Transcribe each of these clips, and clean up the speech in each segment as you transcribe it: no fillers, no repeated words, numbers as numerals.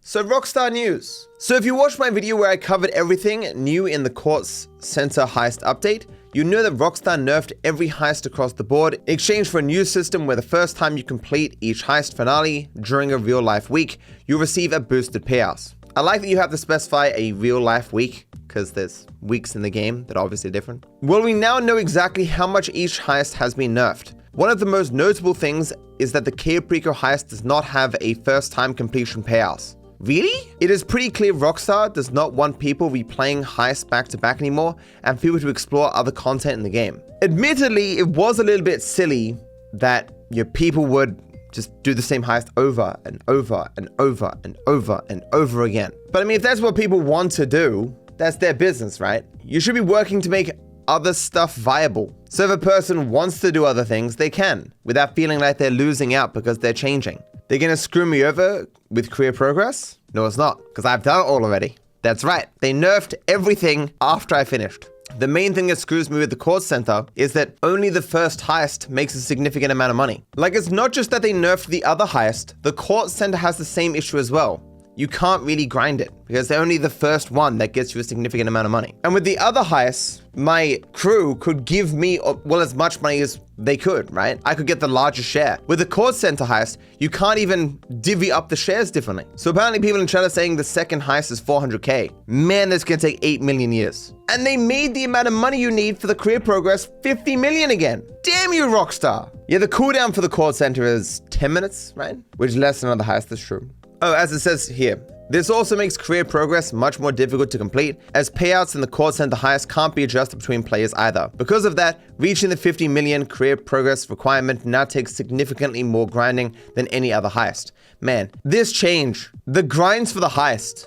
So Rockstar news. So if you watched my video where I covered everything new in the Courts Center heist update, you know that Rockstar nerfed every heist across the board in exchange for a new system where the first time you complete each heist finale during a real life week, you'll receive a boosted payout. I like that you have to specify a real life week because there's weeks in the game that are obviously different. Well, we now know exactly how much each heist has been nerfed. One of the most notable things is that the Caprico heist does not have a first time completion payout. Really? It is pretty clear Rockstar does not want people replaying heists back to back anymore and people to explore other content in the game. Admittedly, it was a little bit silly that your people would just do the same heist over and over and over and over and over again. But I mean, if that's what people want to do, that's their business, right? You should be working to make other stuff viable. So if a person wants to do other things, they can, without feeling like they're losing out because they're changing. They're gonna screw me over with career progress? No, it's not, because I've done it all already. That's right, they nerfed everything after I finished. The main thing that screws me with the Court Center is that only the first heist makes a significant amount of money. Like, it's not just that they nerfed the other heist, the Court Center has the same issue as well. You can't really grind it because they're only the first one that gets you a significant amount of money. And with the other heists, my crew could give me, well, as much money as they could, right? I could get the largest share. With the Court Center heist, you can't even divvy up the shares differently. So apparently people in chat are saying the second heist is 400K. Man, that's gonna take 8 million years. And they made the amount of money you need for the career progress 50 million again. Damn you, Rockstar. Yeah, the cooldown for the Court Center is 10 minutes, right? Which is less than other heists, that's true. Oh, as it says here, this also makes career progress much more difficult to complete, as payouts in the Court Center heist can't be adjusted between players either. Because of that, reaching the 50 million career progress requirement now takes significantly more grinding than any other heist. Man, this change, the grinds for the heist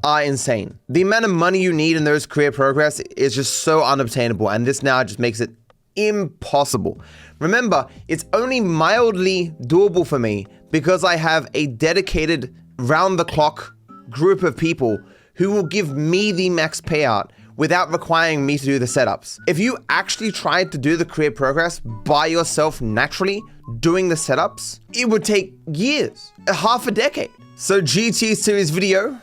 are insane. The amount of money you need in those career progress is just so unobtainable, and this now just makes it impossible. Remember, it's only mildly doable for me because I have a dedicated round-the-clock group of people who will give me the max payout without requiring me to do the setups. If you actually tried to do the career progress by yourself naturally, doing the setups, it would take years, half a decade. So GT Series Video,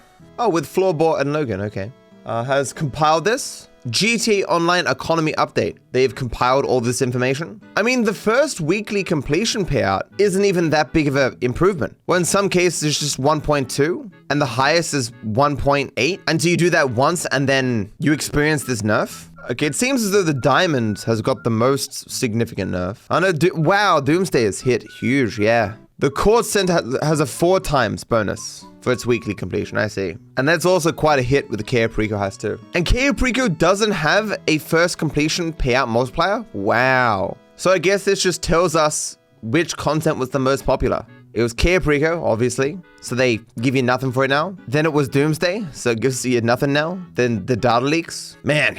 with Floorball and Logan, okay, has compiled this. GTA Online Economy Update. They've compiled all this information. I mean, the first weekly completion payout isn't even that big of an improvement. Well, in some cases, it's just 1.2, and the highest is 1.8. And so you do that once, and then you experience this nerf? Okay, it seems as though the Diamond has got the most significant nerf. I know, wow, Doomsday has hit huge, yeah. The Court Center has a 4 times bonus for its weekly completion, I see. And that's also quite a hit with the Caprico heist too. And Caprico doesn't have a first completion payout multiplier? Wow. So I guess this just tells us which content was the most popular. It was Caprico, obviously, so they give you nothing for it now. Then it was Doomsday, so it gives you nothing now. Then the data leaks. Man,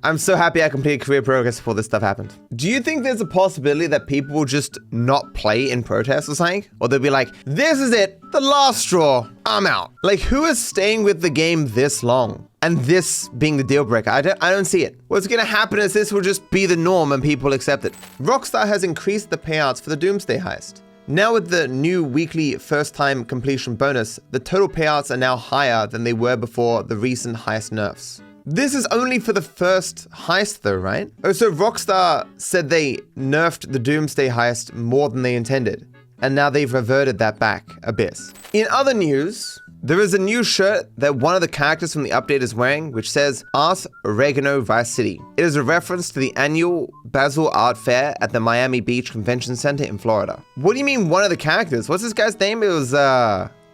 I'm so happy I completed career progress before this stuff happened. Do you think there's a possibility that people will just not play in protest or something? Or they'll be like, this is it, the last straw, I'm out. Like, who is staying with the game this long? And this being the deal breaker, I don't see it. What's gonna happen is this will just be the norm and people accept it. Rockstar has increased the payouts for the Doomsday Heist. Now with the new weekly first time completion bonus, the total payouts are now higher than they were before the recent heist nerfs. This is only for the first heist though, right? Oh, so Rockstar said they nerfed the Doomsday Heist more than they intended, and now they've reverted that back a bit. In other news, there is a new shirt that one of the characters from the update is wearing, which says Art Oregano Vice City. It is a reference to the annual Basel Art Fair at the Miami Beach Convention Center in Florida. What do you mean one of the characters? What's this guy's name? It was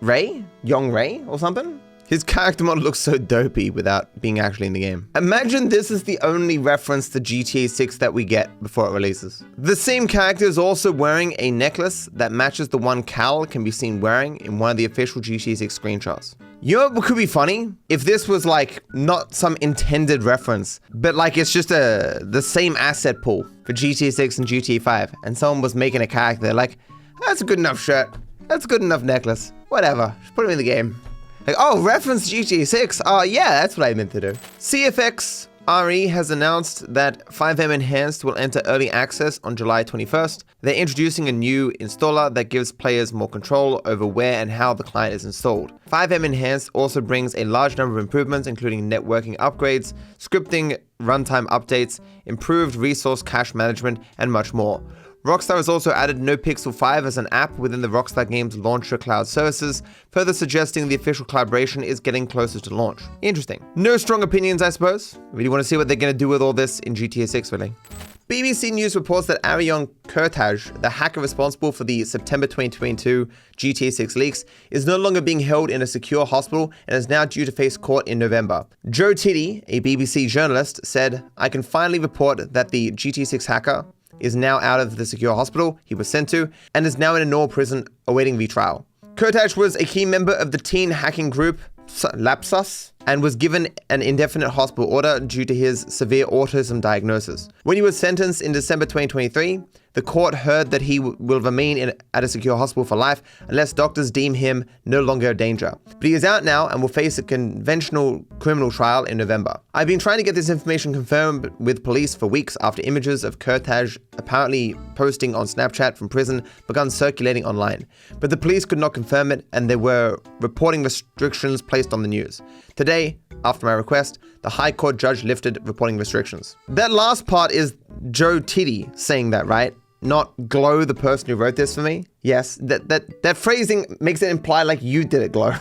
Ray? Young Ray or something? His character model looks so dopey without being actually in the game. Imagine this is the only reference to GTA 6 that we get before it releases. The same character is also wearing a necklace that matches the one Cal can be seen wearing in one of the official GTA 6 screenshots. You know what could be funny? If this was like not some intended reference, but like it's just the same asset pool for GTA 6 and GTA 5, and someone was making a character like, that's a good enough shirt, that's a good enough necklace, whatever, just put him in the game. Like, oh, reference GTA 6. Oh, yeah, that's what I meant to do. CFX RE has announced that FiveM Enhanced will enter early access on July 21st. They're introducing a new installer that gives players more control over where and how the client is installed. FiveM Enhanced also brings a large number of improvements, including networking upgrades, scripting, runtime updates, improved resource cache management, and much more. Rockstar has also added NoPixel 5 as an app within the Rockstar Games launcher cloud services, further suggesting the official collaboration is getting closer to launch. Interesting. No strong opinions, I suppose. Really want to see what they're going to do with all this in GTA 6, really. BBC News reports that Arion Kurtaj, the hacker responsible for the September 2022 GTA 6 leaks, is no longer being held in a secure hospital and is now due to face court in November. Joe Tiddy, a BBC journalist, said, "I can finally report that the GTA 6 hacker is now out of the secure hospital he was sent to and is now in a normal prison awaiting retrial." Kurtaj was a key member of the teen hacking group Lapsus and was given an indefinite hospital order due to his severe autism diagnosis. When he was sentenced in December 2023, the court heard that he will remain at a secure hospital for life unless doctors deem him no longer a danger. But he is out now and will face a conventional criminal trial in November. I've been trying to get this information confirmed with police for weeks after images of Kurtaj apparently posting on Snapchat from prison began circulating online. But the police could not confirm it, and there were reporting restrictions placed on the news. Today, after my request, the High Court judge lifted reporting restrictions. That last part is Joe Tiddy saying that, right? Not Glow, the person who wrote this for me. Yes, that phrasing makes it imply like you did it, Glow.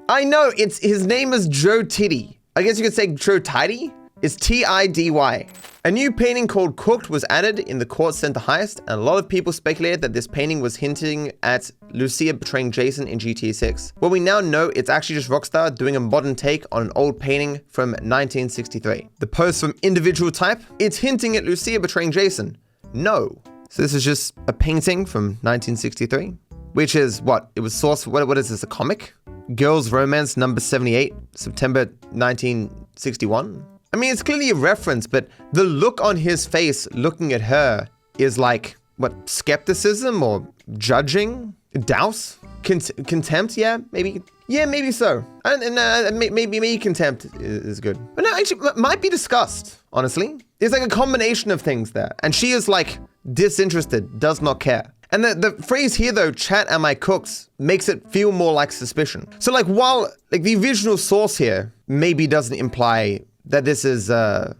I know, his name is Joe Tiddy. I guess you could say Joe Tidy? It's T-I-D-Y. A new painting called Cooked was added in the Court Center Heist, and a lot of people speculated that this painting was hinting at Lucia Betraying Jason in GTA 6. Well, we now know it's actually just Rockstar doing a modern take on an old painting from 1963. The post from Individual Type, it's hinting at Lucia Betraying Jason. No. So this is just a painting from 1963, which is what? It was sourced, what is this, a comic? Girls Romance number 78, September 1961. I mean, it's clearly a reference, but the look on his face looking at her is like, what, skepticism or judging? Douse? Contempt? Yeah, maybe. Yeah, maybe so. And maybe contempt is good. But no, actually, might be disgust, honestly. There's like a combination of things there. And she is like disinterested, does not care. And the phrase here though, chat am I cooks, makes it feel more like suspicion. So like while like the original source here maybe doesn't imply that this is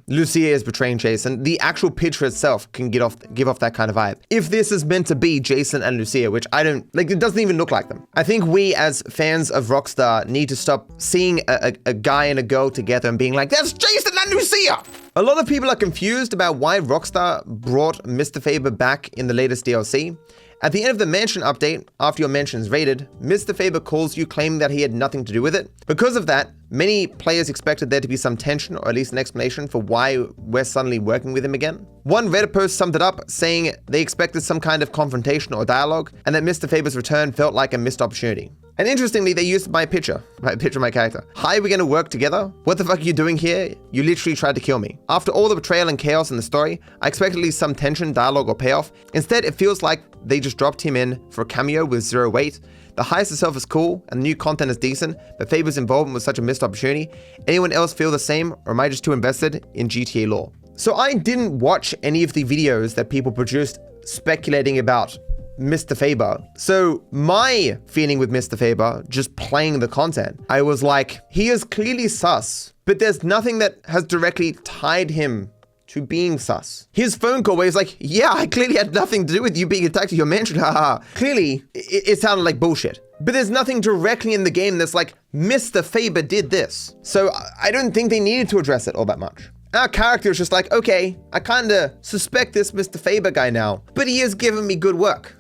Lucia is betraying Jason, the actual picture itself can give off that kind of vibe. If this is meant to be Jason and Lucia, which I don't, like it doesn't even look like them. I think we as fans of Rockstar need to stop seeing a guy and a girl together and being like, that's Jason and Lucia! A lot of people are confused about why Rockstar brought Mr. Faber back in the latest DLC. At the end of the mansion update, after your mansion is raided, Mr. Faber calls you claiming that he had nothing to do with it. Because of that, many players expected there to be some tension or at least an explanation for why we're suddenly working with him again. One Reddit post summed it up, saying they expected some kind of confrontation or dialogue, and that Mr. Faber's return felt like a missed opportunity. And interestingly, they used my picture of my character. Hi, we're gonna work together? What the fuck are you doing here? You literally tried to kill me. After all the betrayal and chaos in the story, I expected at least some tension, dialogue, or payoff. Instead, it feels like they just dropped him in for a cameo with zero weight. The heist itself is cool, and the new content is decent, but Faber's involvement was such a missed opportunity. Anyone else feel the same, or am I just too invested in GTA lore? So I didn't watch any of the videos that people produced speculating about Mr. Faber. So my feeling with Mr. Faber, just playing the content, I was like, he is clearly sus, but there's nothing that has directly tied him to being sus. His phone call where he's like, yeah, I clearly had nothing to do with you being attacked at your mansion, haha. Clearly, it sounded like bullshit. But there's nothing directly in the game that's like, Mr. Faber did this. So I don't think they needed to address it all that much. Our character is just like, okay, I kinda suspect this Mr. Faber guy now, but he is giving me good work.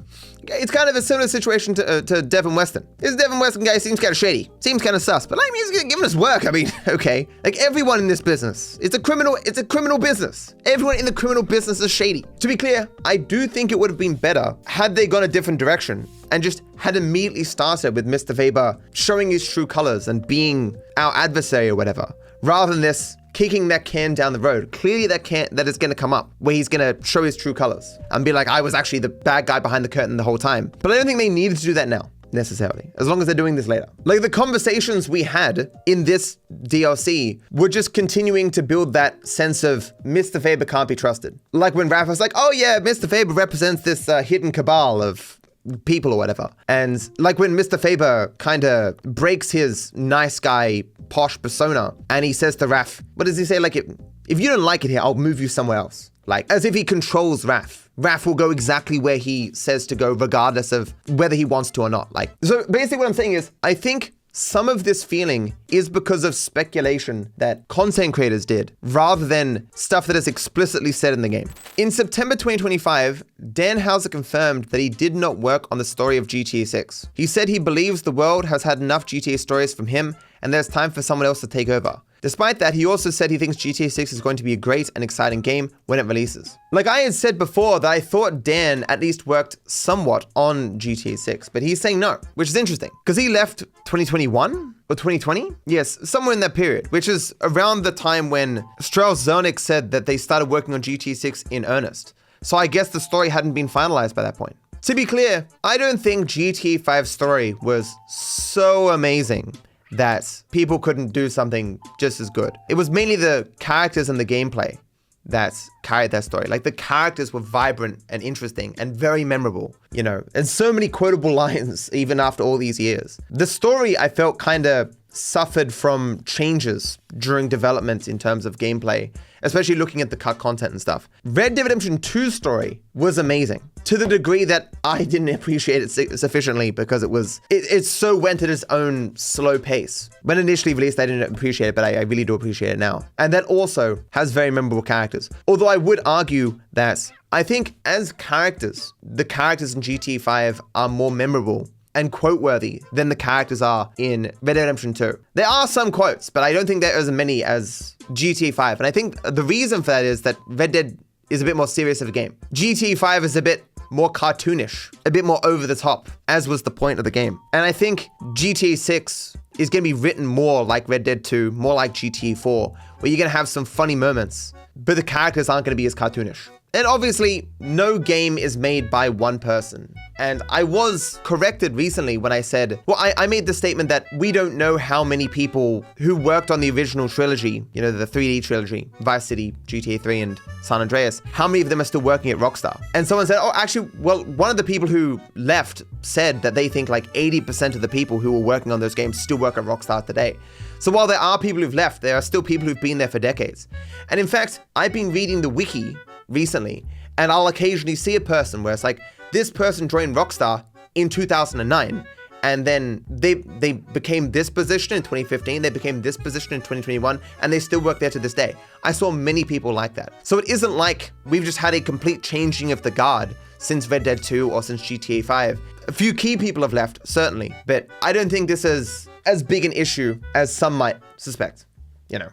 It's kind of a similar situation to Devin Weston. This Devin Weston guy seems kind of shady, seems kind of sus, but I mean, he's giving us work. I mean, okay. Like everyone in this business, it's a criminal business. Everyone in the criminal business is shady. To be clear, I do think it would have been better had they gone a different direction and just had immediately started with Mr. Faber showing his true colors and being our adversary or whatever, rather than this kicking that can down the road. Clearly that is going to come up where he's going to show his true colors and be like, I was actually the bad guy behind the curtain the whole time. But I don't think they needed to do that now. necessarily, as long as they're doing this later. Like the conversations we had in this DLC were just continuing to build that sense of Mr. Faber can't be trusted. Like when Raph was like, oh yeah, Mr. Faber represents this hidden cabal of people or whatever. And like when Mr. Faber kind of breaks his nice guy, posh persona, and he says to Raph, what does he say? Like, if you don't like it here, I'll move you somewhere else. Like, as if he controls Raph. Raph will go exactly where he says to go, regardless of whether he wants to or not. Like, so basically what I'm saying is, I think some of this feeling is because of speculation that content creators did, rather than stuff that is explicitly said in the game. In September 2025, Dan Houser confirmed that he did not work on the story of GTA 6. He said he believes the world has had enough GTA stories from him, and there's time for someone else to take over. Despite that, he also said he thinks GTA 6 is going to be a great and exciting game when it releases. Like I had said before that I thought Dan at least worked somewhat on GTA 6, but he's saying no, which is interesting because he left 2021 or 2020? Yes, somewhere in that period, which is around the time when Strauss Zelnick said that they started working on GTA 6 in earnest. So I guess the story hadn't been finalized by that point. To be clear, I don't think GTA 5's story was so amazing that people couldn't do something just as good. It was mainly the characters and the gameplay that carried that story. Like the characters were vibrant and interesting and very memorable, you know, and so many quotable lines even after all these years. The story I felt kind of suffered from changes during development in terms of gameplay, especially looking at the cut content and stuff. Red Dead Redemption 2's story was amazing to the degree that I didn't appreciate it sufficiently because it so went at its own slow pace. When initially released, I didn't appreciate it, but I really do appreciate it now. And that also has very memorable characters. Although I would argue that I think as characters, the characters in GTA 5 are more memorable and quote-worthy than the characters are in Red Dead Redemption 2. There are some quotes, but I don't think there are as many as GTA 5. And I think the reason for that is that Red Dead is a bit more serious of a game. GTA 5 is a bit more cartoonish, a bit more over the top, as was the point of the game. And I think GTA 6 is going to be written more like Red Dead 2, more like GTA 4, where you're going to have some funny moments, but the characters aren't going to be as cartoonish. And obviously, no game is made by one person. And I was corrected recently when I said, well, I made the statement that we don't know how many people who worked on the original trilogy, you know, the 3D trilogy, Vice City, GTA 3, and San Andreas, how many of them are still working at Rockstar? And someone said, oh, actually, well, one of the people who left said that they think like 80% of the people who were working on those games still work at Rockstar today. So while there are people who've left, there are still people who've been there for decades. And in fact, I've been reading the wiki recently, and I'll occasionally see a person where it's like, this person joined Rockstar in 2009, and then they became this position in 2015, they became this position in 2021, and they still work there to this day. I saw many people like that. So it isn't like we've just had a complete changing of the guard since Red Dead 2 or since GTA 5. A few key people have left, certainly, but I don't think this is as big an issue as some might suspect, you know.